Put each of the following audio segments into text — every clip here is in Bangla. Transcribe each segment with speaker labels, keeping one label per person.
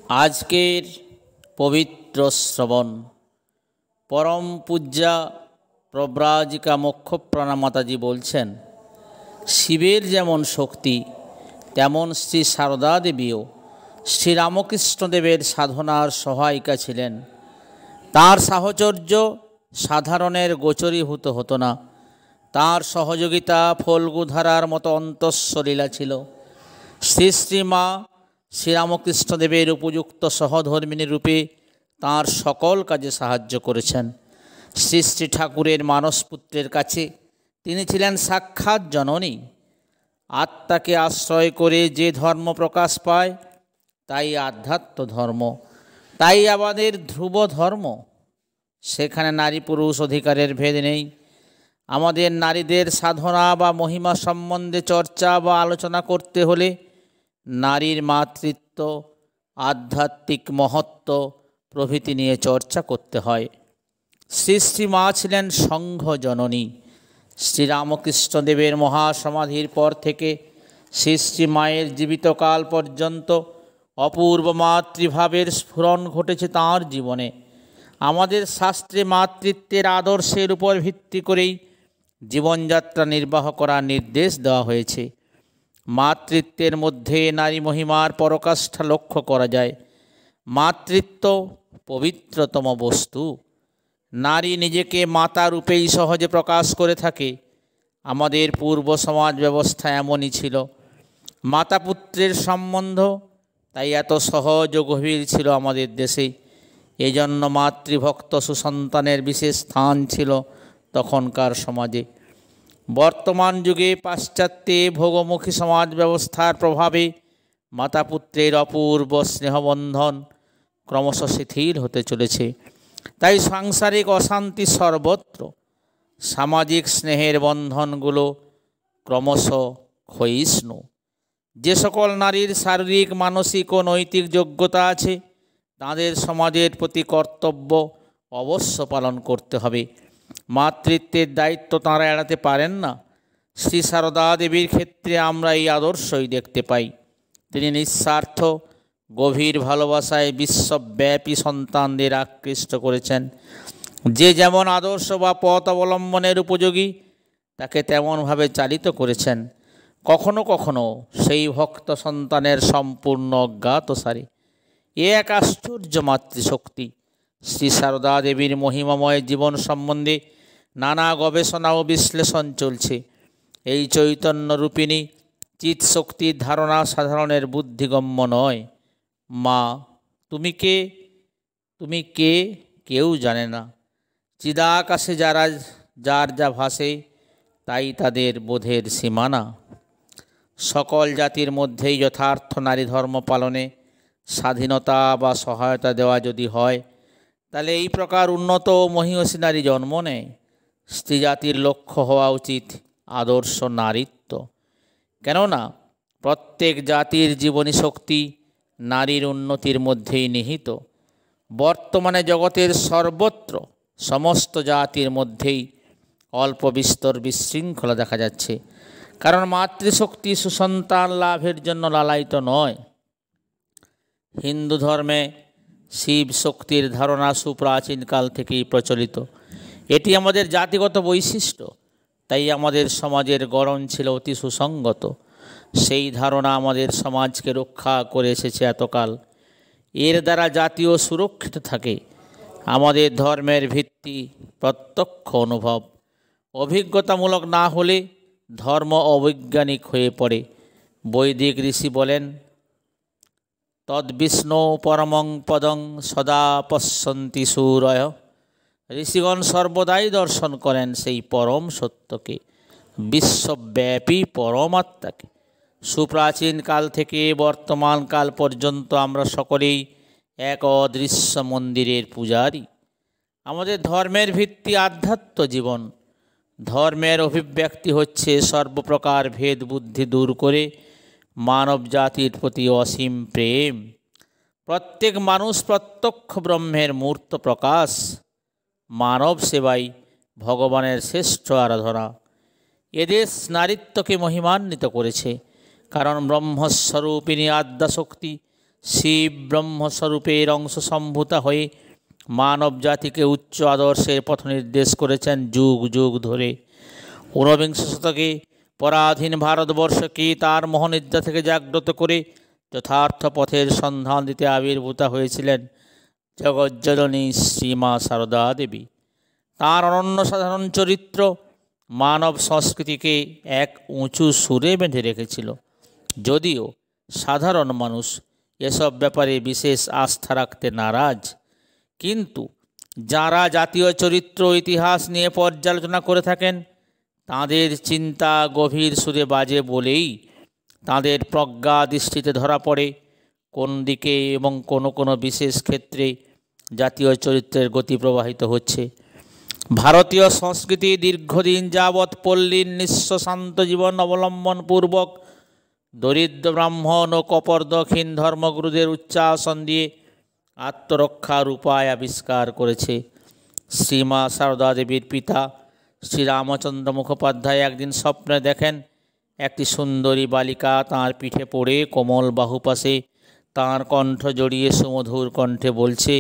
Speaker 1: আজকের পবিত্র শ্রবণ পরম পূজ্যা প্রব্রাজিকা মোক্ষপ্রাণা মাতাজি বলছেন, শিবের যেমন শক্তি তেমন শ্রী সারদা দেবীও শ্রীরামকৃষ্ণদেবের সাধনার সহায়িকা ছিলেন। তার সাহচর্য সাধারণের গোচরীভূত হতো না। তার সহযোগিতা ফল্গুধারার মতো অন্তঃসলীলা ছিল। শ্রী শ্রীমা শ্রীরামকৃষ্ণদেবের উপযুক্ত সহধর্মিণী রূপে তাঁর সকল কাজে সাহায্য করেছেন। শ্রী শ্রী ঠাকুরের মানসপুত্রের কাছে তিনি ছিলেন সাক্ষাৎ জননী। আত্মাকে আশ্রয় করে যে ধর্ম প্রকাশ পায় তাই আধ্যাত্ম ধর্ম, তাই আমাদের ধ্রুব ধর্ম। সেখানে নারী পুরুষ অধিকারের ভেদ নেই। আমাদের নারীদের সাধনা বা মহিমা সম্বন্ধে চর্চা বা আলোচনা করতে হলে নারীর মাতৃত্ব, আধ্যাত্মিক মহত্ব প্রভৃতি নিয়ে চর্চা করতে হয়। শ্রী শ্রী মা ছিলেন সংঘ জননী। শ্রীরামকৃষ্ণদেবের মহাসমাধির পর থেকে শ্রী শ্রী মায়ের জীবিতকাল পর্যন্ত অপূর্ব মাতৃভাবের স্ফুরণ ঘটেছে তাঁর জীবনে। আমাদের শাস্ত্রে মাতৃত্বের আদর্শের উপর ভিত্তি করেই জীবনযাত্রা নির্বাহ করার নির্দেশ দেওয়া হয়েছে। মাতৃত্বের মধ্যে নারী মহিমার পরাকাষ্ঠা লক্ষ্য করা যায়। মাতৃত্ব পবিত্রতম বস্তু। নারী নিজেকে মাতা রূপেই সহজে প্রকাশ করে থাকে। আমাদের পূর্ব সমাজ ব্যবস্থা এমনই ছিল। মাতা পুত্রের সম্বন্ধ তাই এত সহজ ও গভীর ছিল আমাদের দেশে। এজন্য মাতৃভক্ত সুসন্তানের বিশেষ স্থান ছিল তখনকার সমাজে। বর্তমান যুগে পাশ্চাত্যে ভোগমুখী সমাজ ব্যবস্থার প্রভাবে মাতা পুত্রের অপূর্ব স্নেহবন্ধন ক্রমশ শিথিল হতে চলেছে। তাই সাংসারিক অশান্তি সর্বত্র। সামাজিক স্নেহের বন্ধনগুলো ক্রমশ ক্ষয়িষ্ণু। যে সকল নারীর শারীরিক, মানসিক ও নৈতিক যোগ্যতা আছে তাদের সমাজের প্রতি কর্তব্য অবশ্য পালন করতে হবে। মাতৃত্বের দায়িত্ব তাঁরা এড়াতে পারেন না। শ্রী সারদা দেবীর ক্ষেত্রে আমরা এই আদর্শই দেখতে পাই। তিনি নিঃস্বার্থ গভীর ভালোবাসায় বিশ্বব্যাপী সন্তানদের আকৃষ্ট করেছেন। যে যেমন আদর্শ বা পথ অবলম্বনের উপযোগী তাকে তেমনভাবে চালিত করেছেন। কখনো কখনো সেই ভক্ত সন্তানের সম্পূর্ণ অজ্ঞাতসারে। এ এক আশ্চর্য মাতৃশক্তি। শ্রী সারদা দেবীর মহিমাময় জীবন সম্বন্ধে নানা গবেষণা ও বিশ্লেষণ চলছে। এই চৈতন্যরূপিণী চিৎশক্তির ধারণা সাধারণের বুদ্ধিগম্য নয়। মা তুমি কে, তুমি কে কেউ জানে না। চিদাকাশে যার যা ভাসে তাই তাদের বোধের সীমানা। সকল জাতির মধ্যেই যথার্থ নারী ধর্ম পালনে স্বাধীনতা বা সহায়তা দেওয়া যদি হয় তাহলে এই প্রকার উন্নত ও মহীয়সী নারী জন্ম নেয়। স্ত্রী জাতির লক্ষ্য হওয়া উচিত আদর্শ নারীত্ব। কেননা প্রত্যেক জাতির জীবনী শক্তি নারীর উন্নতির মধ্যেই নিহিত। বর্তমানে জগতের সর্বত্র সমস্ত জাতির মধ্যেই অল্প বিস্তর বিশৃঙ্খলা দেখা যাচ্ছে। কারণ মাতৃশক্তি সুসন্তান লাভের জন্য লালায়িত নয়। হিন্দু ধর্মে শিব শক্তির ধারণা সুপ্রাচীনকাল থেকেই প্রচলিত। এটি আমাদের জাতিগত বৈশিষ্ট্য। তাই আমাদের সমাজের গড়ন ছিল অতি সুসংগত। সেই ধারণা আমাদের সমাজকে রক্ষা করে এসেছে এতকাল। এর দ্বারা জাতীয় সুরক্ষিত থাকে। আমাদের ধর্মের ভিত্তি প্রত্যক্ষ অনুভব। অভিজ্ঞতামূলক না হলে ধর্ম অবৈজ্ঞানিক হয়ে পড়ে। বৈদিক ঋষি বলেন, তদ্বিষ্ণু পরমং পদং সদা পশ্যন্তি সূরয়। ঋষিগণ সর্বদাই দর্শন করেন সেই পরম সত্যকে, বিশ্বব্যাপী পরমাত্মাকে। সুপ্রাচীন কাল থেকে বর্তমান কাল পর্যন্ত আমরা সকলেই এক অদৃশ্য মন্দিরের পূজারী। আমাদের ধর্মের ভিত্তি আধ্যাত্ম জীবন। ধর্মের অভিব্যক্তি হচ্ছে সর্বপ্রকার ভেদ বুদ্ধি দূর করে মানব জাতির প্রতি অসীম প্রেম। প্রত্যেক মানুষ প্রত্যক্ষ ব্রহ্মের মূর্ত প্রকাশ। মানব সেবাই ভগবানের শ্রেষ্ঠ আরাধনা। এদেশ নারীত্বকে মহিমান্বিত করেছে। কারণ ব্রহ্মস্বরূপিণী আদ্যাশক্তি শিব ব্রহ্মস্বরূপের অংশ সম্ভূতা হয়ে মানব জাতিকে উচ্চ আদর্শের পথ নির্দেশ করেছেন যুগ যুগ ধরে। ঊনবিংশ শতকে পরাধীন ভারতবর্ষকে তার মোহনিদ্রা থেকে জাগ্রত করে যথার্থ পথের সন্ধান দিতে আবির্ভূতা হয়েছিলেন জগজ্জননী শ্রীমা সারদা দেবী। তাঁর অনন্য সাধারণ চরিত্র মানব সংস্কৃতিকে এক উঁচু সুরে বেঁধে রেখেছিল। যদিও সাধারণ মানুষ এসব ব্যাপারে বিশেষ আস্থা রাখতে নারাজ, কিন্তু যারা জাতীয় চরিত্র ইতিহাস নিয়ে পর্যালোচনা করে থাকেন তাঁদের চিন্তা গভীর সুরে বাজে বলেই তাঁদের প্রজ্ঞা দৃষ্টিতে ধরা পড়ে কোন দিকে এবং কোনো কোনো বিশেষ ক্ষেত্রে জাতীয় চরিত্রের গতি প্রবাহিত হচ্ছে। ভারতীয় সংস্কৃতি দীর্ঘদিন যাবৎ পল্লীর নিঃস্ব শান্ত জীবন অবলম্বনপূর্বক দরিদ্র ব্রাহ্মণ ও কপর্দক্ষীণ ধর্মগুরুদের উচ্চাসন দিয়ে আত্মরক্ষার উপায় আবিষ্কার করেছে। শ্রীমা সারদা দেবীর পিতা শ্রীরামচন্দ্র মুখোপাধ্যায় একদিন স্বপ্নে দেখেন একটি সুন্দরী বালিকা তাঁর পিঠে পড়ে কোমল বাহুপাশে তাঁর কণ্ঠ জড়িয়ে সুমধুর কণ্ঠে বলছে,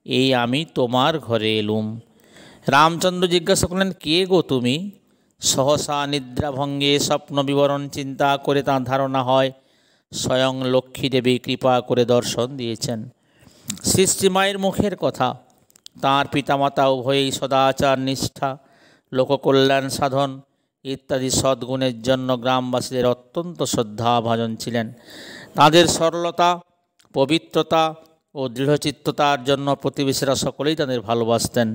Speaker 1: এই আমি তোমার ঘরে এলুম। রামচন্দ্র জিজ্ঞাসা করলেন, কে গো তুমি? সহসা নিদ্রাভঙ্গে স্বপ্ন বিবরণ চিন্তা করে তাঁর ধারণা হয় স্বয়ং লক্ষ্মী দেবী কৃপা করে দর্শন দিয়েছেন। শ্রীশ্রীমায়ের মুখের কথা, তাঁর পিতামাতা উভয়েই সদাচার নিষ্ঠা, লোককল্যাণ সাধন ইত্যাদি সদ্গুণের জন্য গ্রামবাসীদের অত্যন্ত শ্রদ্ধাভাজন ছিলেন। তাঁদের সরলতা, পবিত্রতা ও দৃঢ়চিত্ততার জন্য প্রতিবেশীরা সকলেই তাদের ভালোবাসতেন।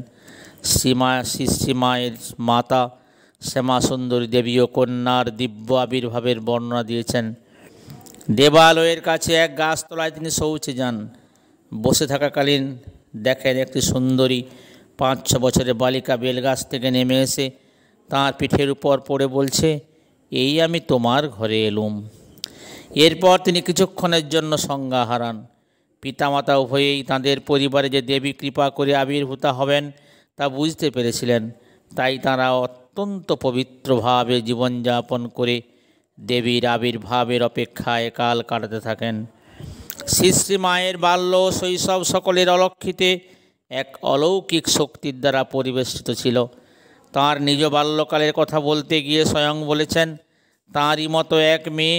Speaker 1: শ্রীমায়ের মাতা শ্যামা সুন্দরী দেবী ও কন্যার দিব্য আবির্ভাবের বর্ণনা দিয়েছেন। দেবালয়ের কাছে এক গাছতলায় তিনি শৌচে যান। বসে থাকাকালীন দেখেন একটি সুন্দরী 5-6 বছরের বালিকা বেলগাছ থেকে নেমে এসে তাঁর পিঠের উপর পড়ে বলছে, এই আমি তোমার ঘরে এলুম। এরপর তিনি কিছুক্ষণের জন্য সংজ্ঞা হারান। পিতামাতা উভয়েই তাঁদের পরিবারে যে দেবী কৃপা করে আবির্ভূতা হবেন তা বুঝতে পেরেছিলেন, তাই তাঁরা অত্যন্ত পবিত্রভাবে জীবনযাপন করে দেবীর আবির্ভাবের অপেক্ষায় কাল কাটাতে থাকেন। শ্রী মায়ের বাল্য শৈশব সকলের অলক্ষিতে এক অলৌকিক শক্তির দ্বারা পরিবেষ্টিত ছিল। তাঁর নিজ বাল্যকালের কথা বলতে গিয়ে স্বয়ং বলেছেন, তাঁরই মতো এক মেয়ে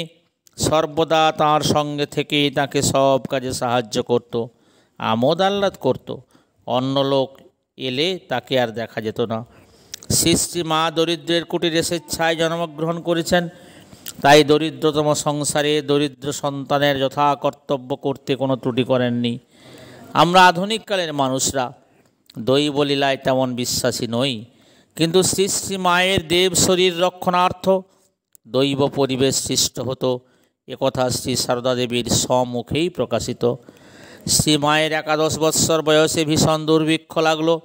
Speaker 1: সর্বদা তাঁর সঙ্গে থেকে তাকে সব কাজে সাহায্য করত, আমোদ আহ্লাদ করত। অন্য লোক এলে তাকে আর দেখা যেত না। শ্রী মা দরিদ্রের কুটিরে স্বেচ্ছায় জন্মগ্রহণ করেছেন, তাই দরিদ্রতম সংসারে দরিদ্র সন্তানের যথা কর্তব্য করতে কোনো ত্রুটি করেননি। আমরা আধুনিককালের মানুষরা দৈবলীলায় তেমন বিশ্বাসী নই, কিন্তু শ্রী মায়ের দেব শরীর রক্ষণার্থ দৈব পরিবেশ সৃষ্ট হতো, একথা শ্রী সারদা দেবীর সম্মুখেই প্রকাশিত। শ্রী মায়ের 11 বৎসর বয়সে ভীষণ দুর্ভিক্ষ লাগলো।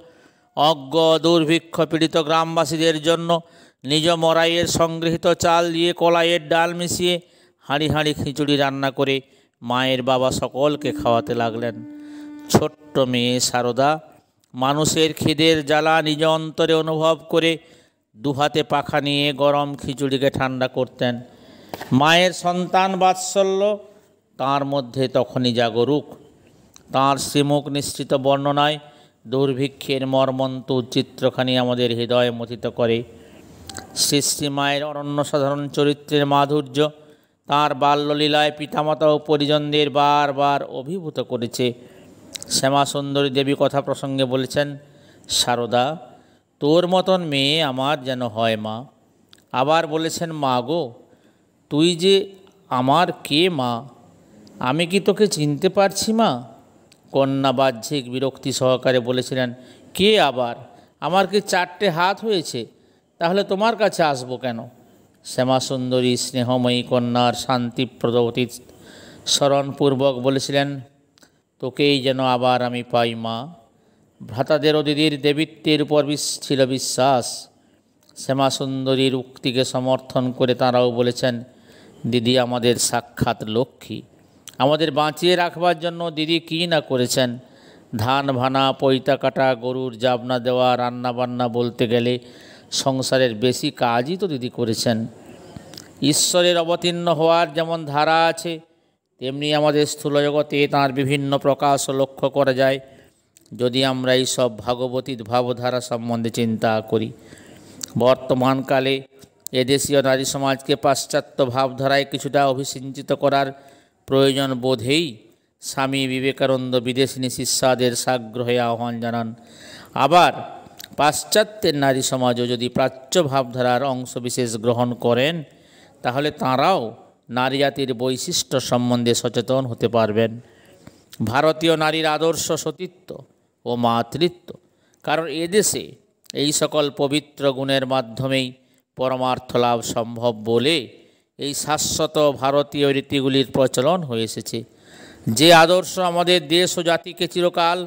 Speaker 1: অজ্ঞ দুর্ভিক্ষ পীড়িত গ্রামবাসীদের জন্য নিজ মরাইয়ের সংগৃহীত চাল দিয়ে কলাইয়ের ডাল মিশিয়ে হাঁড়ি হাঁড়ি খিচুড়ি রান্না করে মায়ের বাবা সকলকে খাওয়াতে লাগলেন। ছোট্ট মেয়ে সারদা মানুষের খিদের জ্বালা নিজ অন্তরে অনুভব করে দুহাতে পাখা নিয়ে গরম খিচুড়িকে ঠান্ডা করতেন। মায়ের সন্তান বাৎসল্য তাঁর মধ্যে তখনই জাগরুক। তাঁর শ্রীমুখ নিশ্চিত বর্ণনায় দুর্ভিক্ষের মর্মন্ত চিত্রখানি আমাদের হৃদয় মথিত করে। শ্রী মায়ের অনন্য সাধারণ চরিত্রের মাধুর্য তাঁর বাল্যলীলায় পিতামাতা ও পরিজনদের বারবার অভিভূত করেছে। শ্যামা সুন্দরী দেবী কথা প্রসঙ্গে বলেছেন, সারদা, তোর মতন মেয়ে আমার যেন হয় মা। আবার বলেছেন, মা গো, তুই যে আমার কে মা, আমি কি তোকে চিনতে পারছি মা? কন্যা বাহ্যিক বিরক্তি সহকারে বলেছিলেন, কে আবার? আমার কি 4টে হাত হয়েছে? তাহলে তোমার কাছে আসবো কেন? শ্যামা সুন্দরী স্নেহময়ী কন্যার শান্তিপ্রদ অতীত স্মরণপূর্বক বলেছিলেন, তোকেই যেন আবার আমি পাই মা। ভ্রাতাদের ও দিদির দেবীত্বের উপর ছিল বিশ্বাস। শ্যামা সুন্দরীর উক্তিকে সমর্থন করে তাঁরাও বলেছেন, দিদি আমাদের সাক্ষাৎ লক্ষ্মী। আমাদের বাঁচিয়ে রাখবার জন্য দিদি কী না করেছেন। ধান ভানা, পৈতা কাটা, গরুর জাবনা দেওয়া, রান্নাবান্না বলতে গেলে সংসারের বেশি কাজই তো দিদি করেছেন। ঈশ্বরের অবতীর্ণ হওয়ার যেমন ধারা আছে, তেমনি আমাদের স্থূল জগতে তাঁর বিভিন্ন প্রকাশ লক্ষ্য করা যায় যদি আমরা এই সব ভাগবতীর ভাবধারা সম্বন্ধে চিন্তা করি। বর্তমানকালে এদেশীয় নারী সমাজকে পাশ্চাত্য ভাবধারায় কিছুটা অভিসিঞ্চিত করার প্রয়োজন বোধেই স্বামী বিবেকানন্দ বিদেশিনী শিষ্যাদের সাগ্রহে আহ্বান জানান। আবার পাশ্চাত্যের নারী সমাজও যদি প্রাচ্য ভাবধারার অংশবিশেষ গ্রহণ করেন তাহলে তাঁরাও নারী জাতির বৈশিষ্ট্য সম্বন্ধে সচেতন হতে পারবেন। ভারতীয় নারীর আদর্শ সতীত্ব ও মাতৃত্ব, কারণ এদেশে এই সকল পবিত্র গুণের মাধ্যমেই পরমার্থ লাভ সম্ভব বলে এই শাশ্বত ভারতীয় রীতিগুলির প্রচলন হয়ে এসেছে। যে আদর্শ আমাদের দেশ ও জাতিকে চিরকাল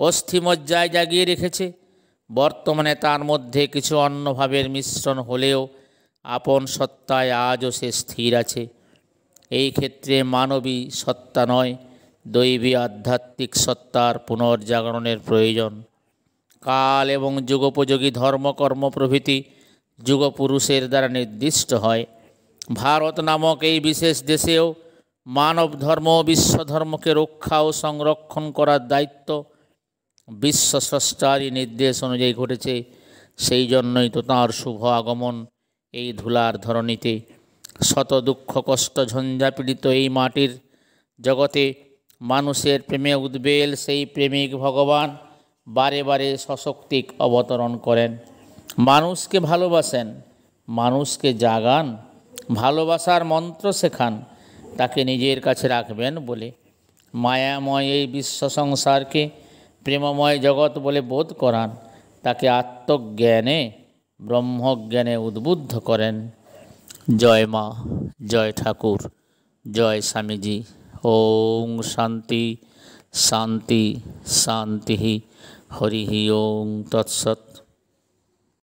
Speaker 1: অস্থিমজ্জায় জাগিয়ে রেখেছে, বর্তমানে তার মধ্যে কিছু অন্যভাবের মিশ্রণ হলেও আপন সত্তায় আজও সে স্থির আছে। এই ক্ষেত্রে মানবী সত্তা নয়, দৈবী আধ্যাত্মিক সত্তার পুনর্জাগরণের প্রয়োজন। কাল এবং যুগোপযোগী ধর্মকর্ম প্রভৃতি যুগপুরুষের দ্বারা নির্দিষ্ট হয়। ভারত নামক এই বিশেষ দেশেও মানব ধর্ম ও বিশ্বধর্মকে রক্ষা ও সংরক্ষণ করার দায়িত্ব বিশ্বস্রষ্টারই নির্দেশ অনুযায়ী ঘটেছে। সেই জন্যই তো তাঁর শুভ আগমন এই ধুলার ধরণীতে। শত দুঃখ কষ্ট ঝঞ্ঝা পীড়িত এই মাটির জগতে মানুষের প্রেমে উদ্বেল সেই প্রেমিক ভগবান বারে বারে সশক্তিক অবতরণ করেন। মানুষকে ভালোবাসেন, মানুষকে জাগান, ভালোবাসার মন্ত্র শেখান, তাকে নিজের কাছে রাখবেন বলে। মায়াময় এই বিশ্ব সংসারকে প্রেমময় জগৎ বলে বোধ করান, তাকে আত্মজ্ঞানে ব্রহ্মজ্ঞানে উদ্বুদ্ধ করেন। জয় মা, জয় ঠাকুর, জয় স্বামীজি। ওং শান্তি শান্তি শান্তি। হরি ওং তৎসৎ।